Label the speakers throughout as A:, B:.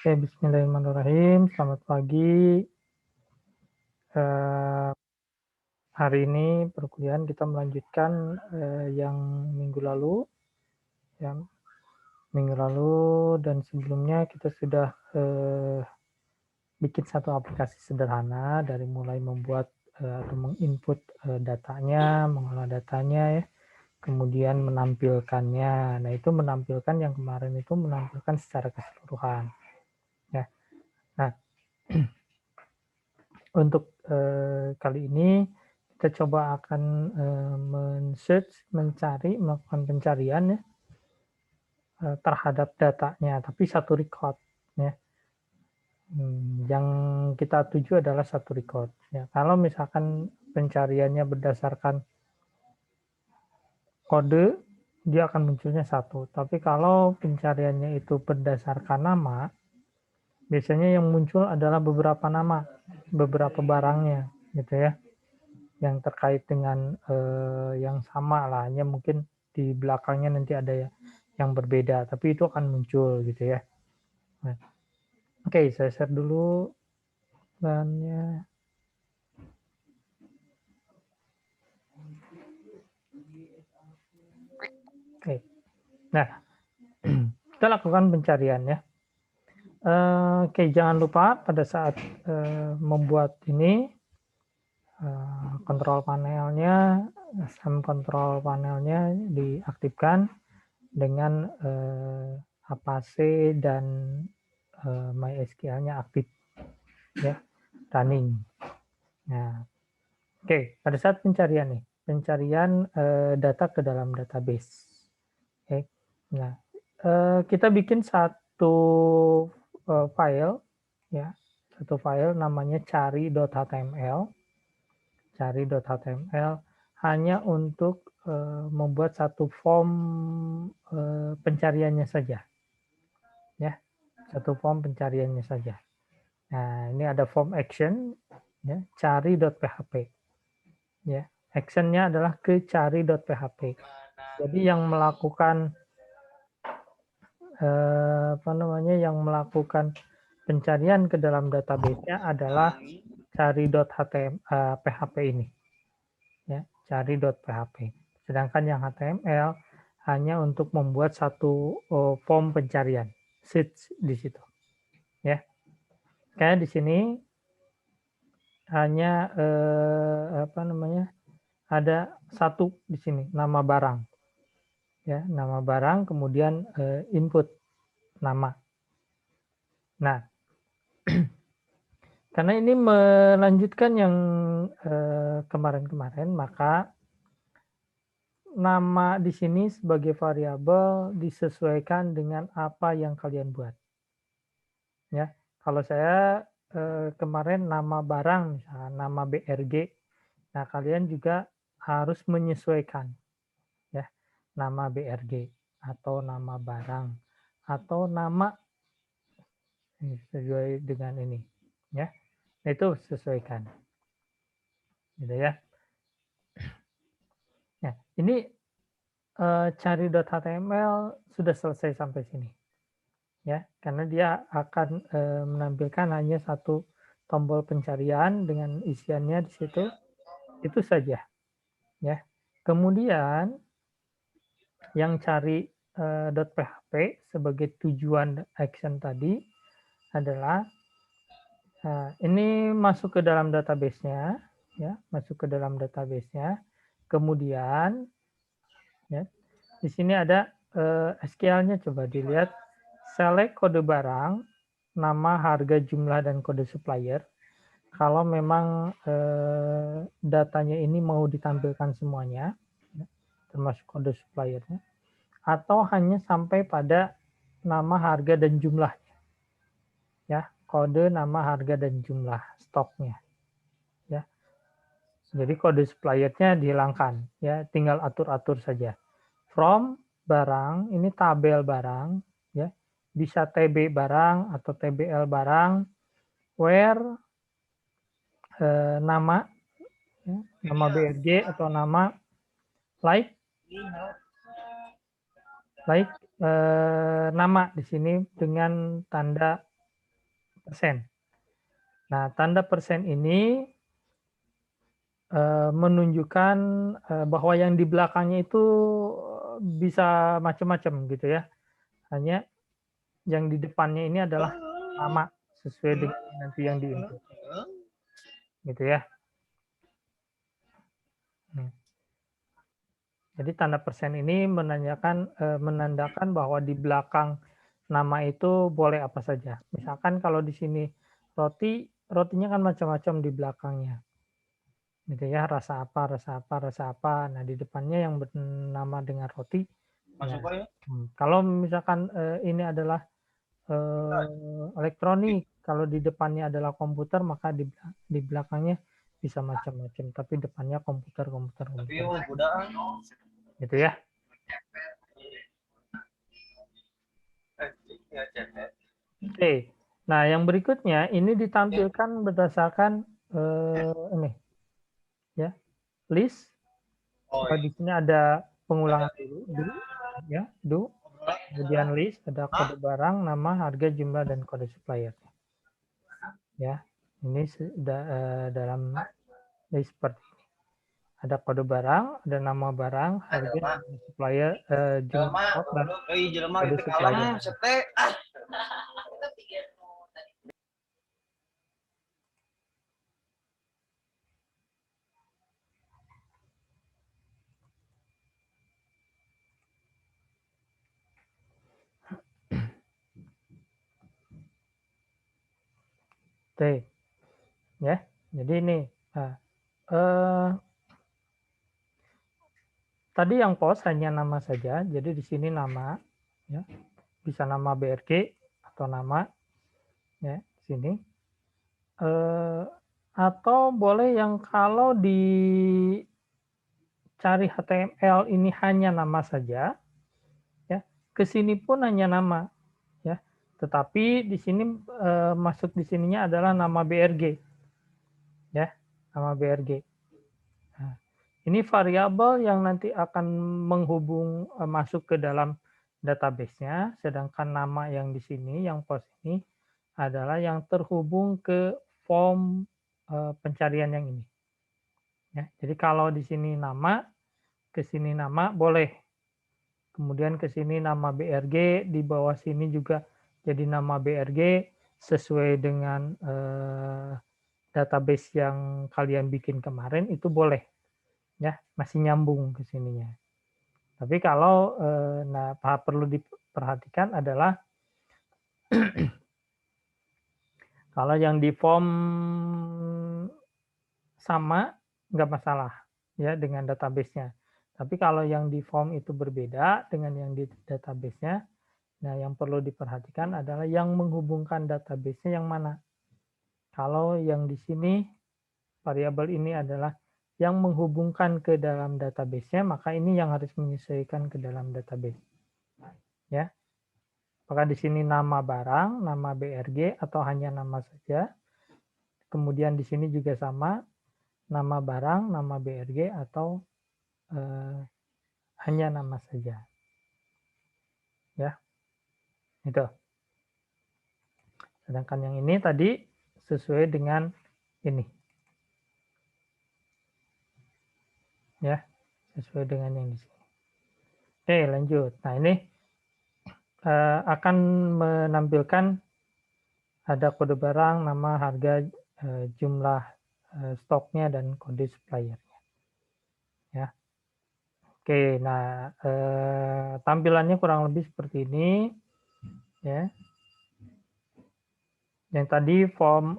A: Oke, bismillahirrahmanirrahim. Selamat pagi. Hari ini perkuliahan kita melanjutkan yang minggu lalu, ya, dan sebelumnya kita sudah bikin satu aplikasi sederhana dari mulai membuat atau menginput datanya, mengolah datanya, ya, kemudian menampilkannya. Nah, itu menampilkan yang kemarin itu menampilkan secara keseluruhan. Ya. Nah, untuk kali ini kita coba akan mencari, melakukan pencarian, ya, terhadap datanya, tapi satu record, ya. Yang kita tuju adalah satu record. Ya. Kalau misalkan pencariannya berdasarkan kode, dia akan munculnya satu. Tapi kalau pencariannya itu berdasarkan nama, biasanya yang muncul adalah beberapa nama, beberapa barangnya, gitu ya, yang terkait dengan yang sama lah, hanya mungkin di belakangnya nanti ada yang berbeda, tapi itu akan muncul gitu ya. Nah, oke, saya share dulu bahannya. Oke, nah kita lakukan pencarian ya. Oke, jangan lupa pada saat membuat ini kontrol panelnya, kontrol panelnya diaktifkan dengan Apache dan MySQL-nya aktif, ya, running. Nah, oke, pada saat pencarian data ke dalam database. Oke, nah kita bikin satu file, ya, satu file namanya cari.html, hanya untuk membuat satu form pencariannya saja, ya, satu form pencariannya saja. Nah, ini ada form action, ya, cari.php, ya, actionnya adalah ke cari.php. Jadi yang melakukan yang melakukan pencarian ke dalam database-nya adalah cari.php ini, ya, cari.php. Sedangkan yang HTML hanya untuk membuat satu form pencarian, search di situ, ya. Kayak di sini hanya ada satu di sini, nama barang, ya, nama barang, kemudian input nama. Nah, karena ini melanjutkan yang kemarin-kemarin, maka nama di sini sebagai variabel disesuaikan dengan apa yang kalian buat. Ya, kalau saya kemarin nama barang, misalnya nama BRG, nah kalian juga harus menyesuaikan, ya, nama BRG atau nama barang atau nama sesuai dengan ini, ya, itu sesuaikan, gitu ya. Nah, ini cari.html sudah selesai sampai sini, ya, karena dia akan menampilkan hanya satu tombol pencarian dengan isiannya di situ, itu saja, ya. Kemudian yang cari .php sebagai tujuan action tadi adalah ini masuk ke dalam database-nya, ya, masuk ke dalam database-nya. Kemudian, ya, di sini ada SQL-nya, coba dilihat, select kode barang, nama, harga, jumlah, dan kode supplier. Kalau memang datanya ini mau ditampilkan semuanya, ya, termasuk kode suppliernya, atau hanya sampai pada nama, harga, dan jumlahnya, ya, kode, nama, harga, dan jumlah stoknya, ya. Jadi kode suppliernya dihilangkan, ya, tinggal atur-atur saja. From barang, ini tabel barang, ya, bisa TB barang atau TBL barang. Where nama, ya, nama BRG atau nama, like nama di sini dengan tanda persen. Nah, tanda persen ini menunjukkan bahwa yang di belakangnya itu bisa macam-macam gitu ya. Hanya yang di depannya ini adalah nama sesuai dengan nanti yang di-input. Gitu ya. Jadi tanda persen ini menandakan bahwa di belakang nama itu boleh apa saja. Misalkan kalau di sini roti, rotinya kan macam-macam di belakangnya. Gitu ya, rasa apa, rasa apa, rasa apa. Nah, di depannya yang bernama dengan roti. Ya. Kalau misalkan ini adalah elektronik, kalau di depannya adalah komputer, maka di belakangnya bisa macam-macam. Tapi depannya komputer. Gitu ya. Oke. Nah, yang berikutnya ini ditampilkan berdasarkan ini ya, list. Di sini ada pengulangan dulu ya, kemudian list, ada kode barang, nama, harga, jumlah, dan kode supplier. Ya, ini sudah dalam list seperti ini. Ada kode barang, ada nama barang, harga, jumlah supplier, jumlah stok, dan kode supplier. Oke, ya. Jadi ini, tadi yang pos hanya nama saja. Jadi di sini nama, ya, bisa nama BRG atau nama, ya, di sini. Atau boleh yang kalau dicari HTML ini hanya nama saja, ya, ke sini pun hanya nama, ya. Tetapi di sini masuk di sininya adalah nama BRG, ya, nama BRG. Nah, ini variabel yang nanti akan masuk ke dalam database-nya, sedangkan nama yang di sini, yang post ini adalah yang terhubung ke form pencarian yang ini. Ya, jadi kalau di sini nama, ke sini nama boleh. Kemudian ke sini nama BRG, di bawah sini juga jadi nama BRG sesuai dengan database yang kalian bikin kemarin itu boleh. Ya, masih nyambung ke sininya. Tapi kalau perlu diperhatikan adalah kalau yang di form sama nggak masalah ya dengan database-nya. Tapi kalau yang di form itu berbeda dengan yang di database-nya, nah yang perlu diperhatikan adalah yang menghubungkan database-nya yang mana. Kalau yang di sini variabel ini adalah yang menghubungkan ke dalam database-nya, maka ini yang harus menyesuaikan ke dalam database. Ya. Apakah di sini nama barang, nama BRG, atau hanya nama saja. Kemudian di sini juga sama, nama barang, nama BRG, atau hanya nama saja. Ya, itu. Sedangkan yang ini tadi sesuai dengan ini. Ya, sesuai dengan yang di sini. Oke, lanjut. Nah, ini akan menampilkan ada kode barang, nama, harga, jumlah stoknya, dan kode suppliernya. Ya. Oke, nah tampilannya kurang lebih seperti ini. Ya. Yang tadi form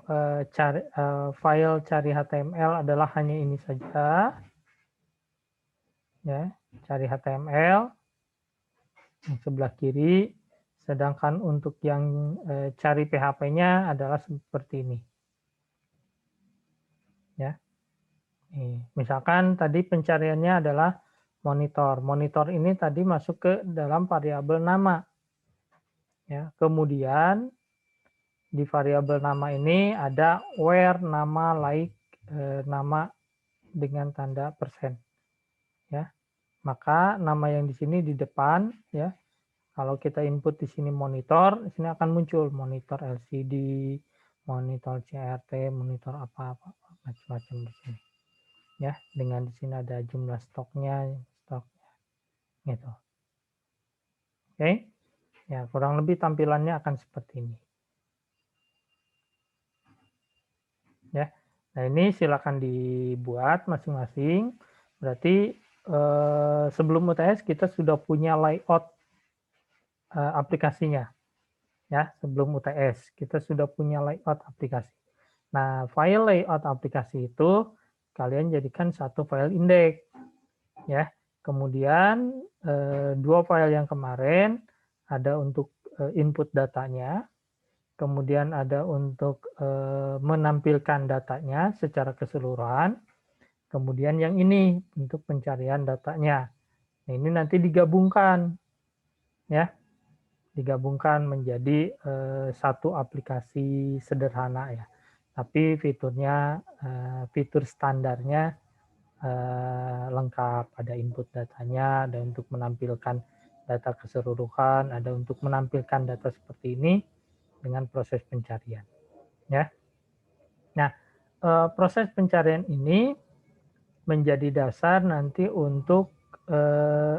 A: file cari HTML adalah hanya ini saja. Ya, cari HTML yang sebelah kiri, sedangkan untuk yang cari PHP-nya adalah seperti ini. Ya, misalkan tadi pencariannya adalah monitor. Monitor ini tadi masuk ke dalam variabel nama. Ya, kemudian di variabel nama ini ada where nama like nama dengan tanda persen. Ya, maka nama yang di sini di depan ya. Kalau kita input di sini monitor, di sini akan muncul monitor LCD, monitor CRT, monitor apa-apa macam-macam di sini. Ya, dengan di sini ada jumlah stoknya gitu. Oke. Ya, kurang lebih tampilannya akan seperti ini. Ya. Nah, ini silakan dibuat masing-masing. Berarti sebelum UTS kita sudah punya layout aplikasinya. Ya, sebelum UTS kita sudah punya layout aplikasi. Nah, file layout aplikasi itu kalian jadikan satu file index, ya. Kemudian dua file yang kemarin ada untuk input datanya, kemudian ada untuk menampilkan datanya secara keseluruhan, kemudian yang ini untuk pencarian datanya. Nah, ini nanti digabungkan, ya. Digabungkan menjadi satu aplikasi sederhana ya. Tapi fiturnya, fitur standarnya lengkap. Ada input datanya, ada untuk menampilkan data keseluruhan, ada untuk menampilkan data seperti ini dengan proses pencarian. Ya. Nah, proses pencarian ini menjadi dasar nanti untuk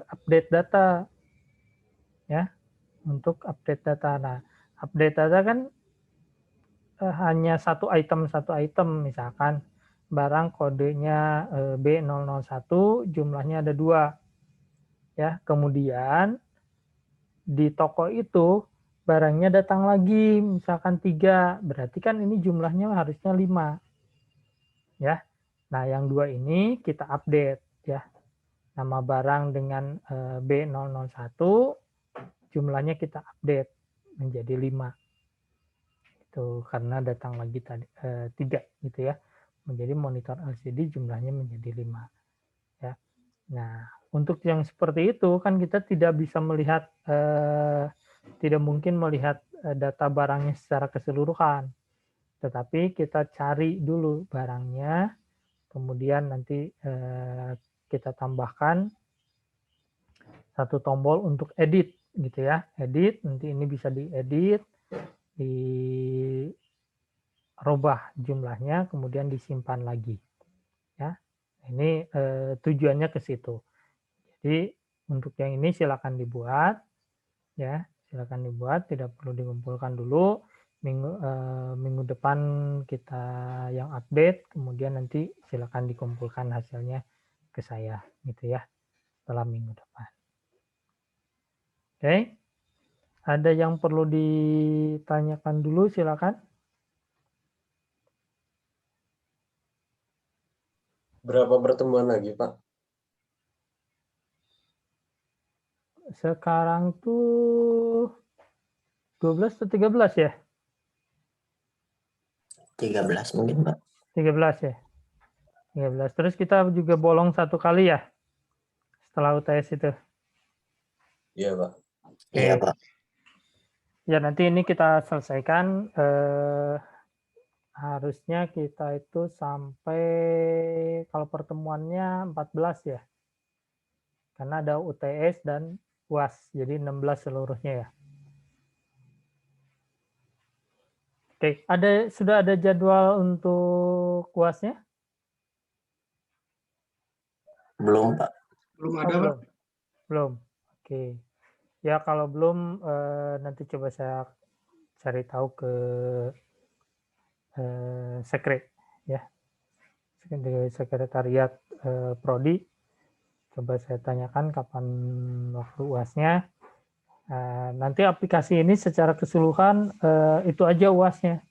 A: update data, ya. Untuk update data. Nah, update data kan hanya satu item, misalkan barang kodenya B001, jumlahnya ada 2. Ya, kemudian di toko itu barangnya datang lagi, misalkan 3, berarti kan ini jumlahnya harusnya 5. Ya. Nah, yang 2 ini kita update ya. Nama barang dengan B001 jumlahnya kita update menjadi 5. Itu karena datang lagi tadi 3 gitu ya. Menjadi monitor LCD jumlahnya menjadi 5 ya. Nah, untuk yang seperti itu kan kita tidak bisa melihat tidak mungkin melihat data barangnya secara keseluruhan. Tetapi kita cari dulu barangnya, kemudian nanti kita tambahkan satu tombol untuk edit gitu ya. Edit, nanti ini bisa diedit, dirubah jumlahnya, kemudian disimpan lagi. Ya, ini tujuannya ke situ. Jadi untuk yang ini silakan dibuat, ya, silakan dibuat, tidak perlu dikumpulkan dulu. Minggu depan kita yang update, kemudian nanti silakan dikumpulkan hasilnya ke saya, gitu ya, setelah minggu depan. Oke, ada yang perlu ditanyakan dulu, silakan.
B: Berapa pertemuan lagi, Pak?
A: Sekarang tuh 12 atau 13 ya?
C: 13 mungkin, Pak.
A: 13 ya? 13. Terus kita juga bolong satu kali ya? Setelah UTS itu.
B: Iya, Pak.
C: Iya, Pak.
A: Ya, nanti ini kita selesaikan. Harusnya kita itu sampai, kalau pertemuannya 14 ya. Karena ada UTS dan UAS, jadi 16 seluruhnya ya. Oke, sudah ada jadwal untuk UASnya?
C: Belum, Pak.
D: Belum ada, Pak.
A: Belum. Oke. Ya, kalau belum nanti coba saya cari tahu ke sekret ya. Sekretariat Prodi. Coba saya tanyakan kapan waktu UASnya. Nanti aplikasi ini secara keseluruhan itu aja UASnya.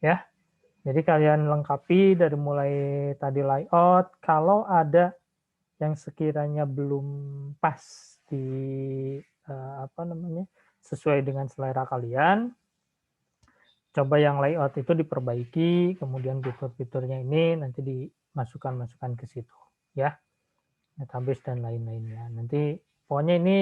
A: Ya. Jadi kalian lengkapi dari mulai tadi layout, kalau ada yang sekiranya belum pas di sesuai dengan selera kalian, coba yang layout itu diperbaiki, kemudian fitur-fiturnya ini nanti dimasukkan ke situ ya, database dan lain-lainnya. Nanti pokoknya ini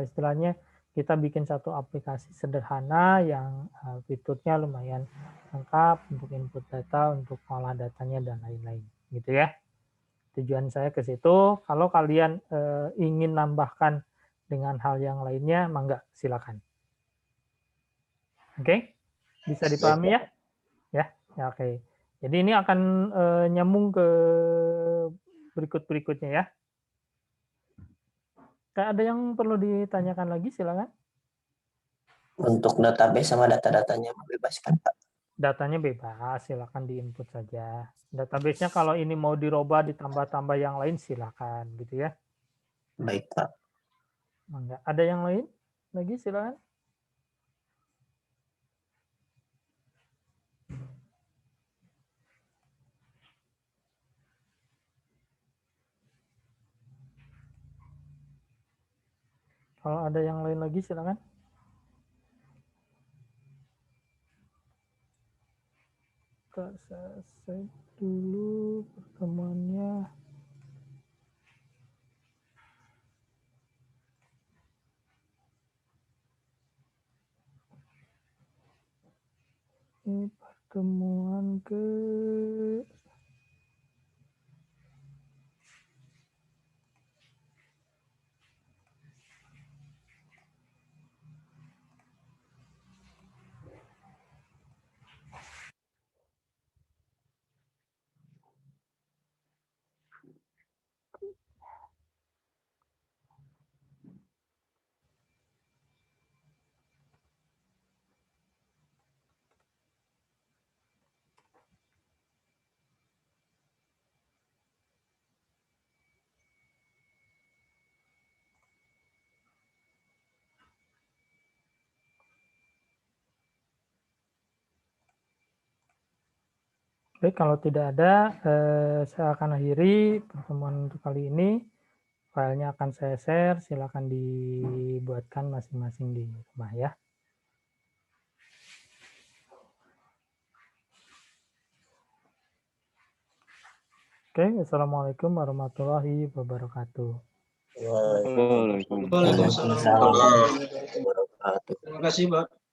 A: istilahnya kita bikin satu aplikasi sederhana yang fiturnya lumayan lengkap untuk input data, untuk olah datanya dan lain-lain gitu ya. Tujuan saya ke situ. Kalau kalian ingin nambahkan dengan hal yang lainnya, mangga silakan. Oke? Bisa dipahami ya? Ya, oke. Jadi ini akan nyambung ke berikutnya ya. Ada yang perlu ditanyakan lagi, silakan.
C: Untuk database sama data-datanya bebaskan, Pak.
A: Datanya bebas, silakan diinput saja. Database-nya kalau ini mau dirubah, ditambah-tambah yang lain, silakan gitu ya.
C: Baik, Pak.
A: Enggak. Ada yang lain lagi, silakan. Kalau ada yang lain lagi, silakan. Kita selesai dulu pertemuannya. Ini pertemuan ke Baik, kalau tidak ada, saya akan akhiri pertemuan untuk kali ini. Filenya akan saya share, silakan dibuatkan masing-masing di rumah ya. Oke, assalamualaikum warahmatullahi wabarakatuh.
B: Waalaikumsalam.
C: Waalaikumsalam warahmatullahi wabarakatuh.
D: Terima kasih, Pak.